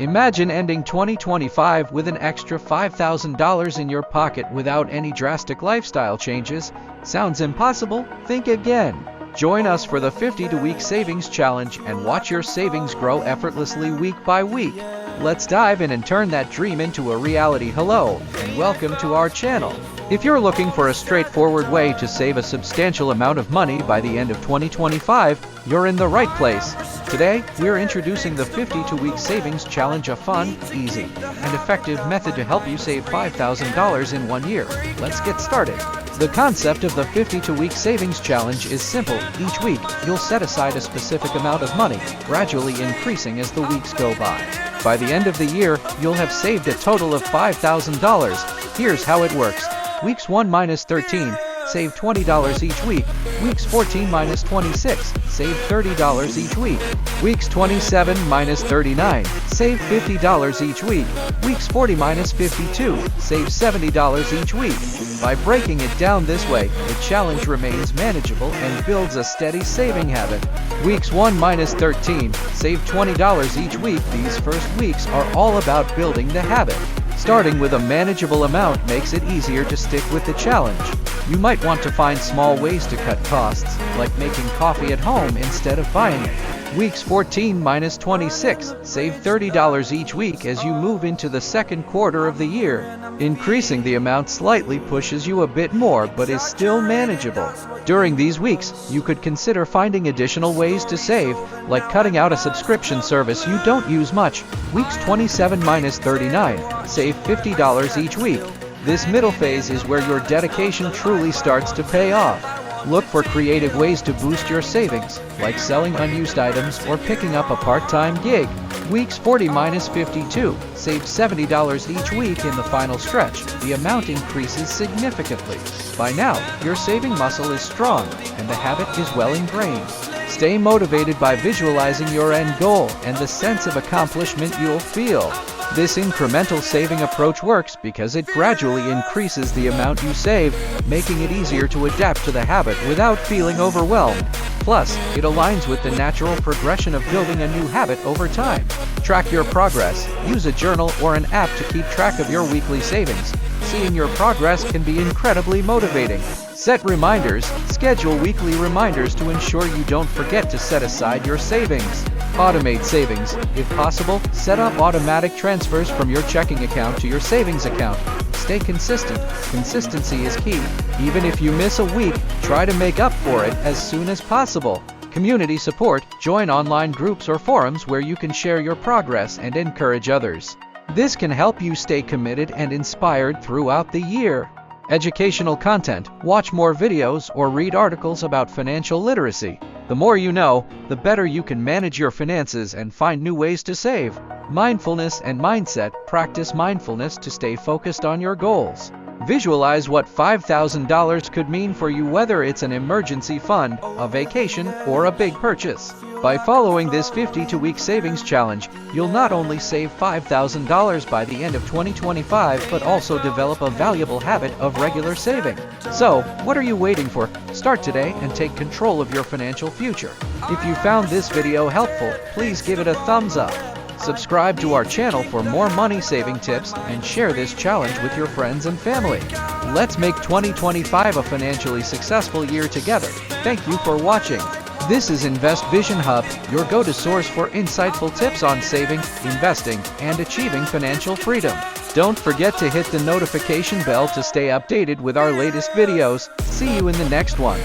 Imagine ending 2025 with an extra $5,000 in your pocket without any drastic lifestyle changes. Sounds impossible? Think again. Join us for the 52-week savings challenge and watch your savings grow effortlessly week by week. Let's dive in and turn that dream into a reality. Hello, and welcome to our channel. If you're looking for a straightforward way to save a substantial amount of money by the end of 2025, you're in the right place. Today, we're introducing the 52-week savings challenge, a fun, easy, and effective method to help you save $5,000 in 1 year. Let's get started. The concept of the 52-week savings challenge is simple. Each week, you'll set aside a specific amount of money, gradually increasing as the weeks go by. By the end of the year, you'll have saved a total of $5,000. Here's how it works. Weeks 1-13, save $20 each week. Weeks 14-26, save $30 each week. Weeks 27-39, save $50 each week. Weeks 40-52, save $70 each week. By breaking it down this way, the challenge remains manageable and builds a steady saving habit. Weeks 1-13, save $20 each week. These first weeks are all about building the habit. Starting with a manageable amount makes it easier to stick with the challenge. You might want to find small ways to cut costs, like making coffee at home instead of buying it. Weeks 14-26, save $30 each week as you move into the second quarter of the year. Increasing the amount slightly pushes you a bit more but is still manageable. During these weeks, you could consider finding additional ways to save, like cutting out a subscription service you don't use much. Weeks 27-39, save $50 each week. This middle phase is where your dedication truly starts to pay off. Look for creative ways to boost your savings, like selling unused items or picking up a part-time gig. Weeks 40-52, save $70 each week. In the final stretch, the amount increases significantly. By now, your saving muscle is strong, and the habit is well ingrained. Stay motivated by visualizing your end goal and the sense of accomplishment you'll feel. This incremental saving approach works because it gradually increases the amount you save, making it easier to adapt to the habit without feeling overwhelmed. Plus, it aligns with the natural progression of building a new habit over time. Track your progress. Use a journal or an app to keep track of your weekly savings. Seeing your progress can be incredibly motivating. Set reminders. Schedule weekly reminders to ensure you don't forget to set aside your savings. Automate savings. If possible, set up automatic transfers from your checking account to your savings account. Stay consistent. Consistency is key. Even if you miss a week, try to make up for it as soon as possible. Community support. Join online groups or forums where you can share your progress and encourage others. This can help you stay committed and inspired throughout the year. Educational content. Watch more videos or read articles about financial literacy. The more you know, the better you can manage your finances and find new ways to save. Mindfulness and mindset. Practice mindfulness to stay focused on your goals. Visualize what $5,000 could mean for you, whether it's an emergency fund, a vacation, or a big purchase. By following this 52-week savings challenge, you'll not only save $5,000 by the end of 2025, but also develop a valuable habit of regular saving. So, what are you waiting for? Start today and take control of your financial future. If you found this video helpful, please give it a thumbs up. Subscribe to our channel for more money-saving tips and share this challenge with your friends and family. Let's make 2025 a financially successful year together. Thank you for watching. This is Invest Vision Hub, your go-to source for insightful tips on saving, investing, and achieving financial freedom. Don't forget to hit the notification bell to stay updated with our latest videos. See you in the next one.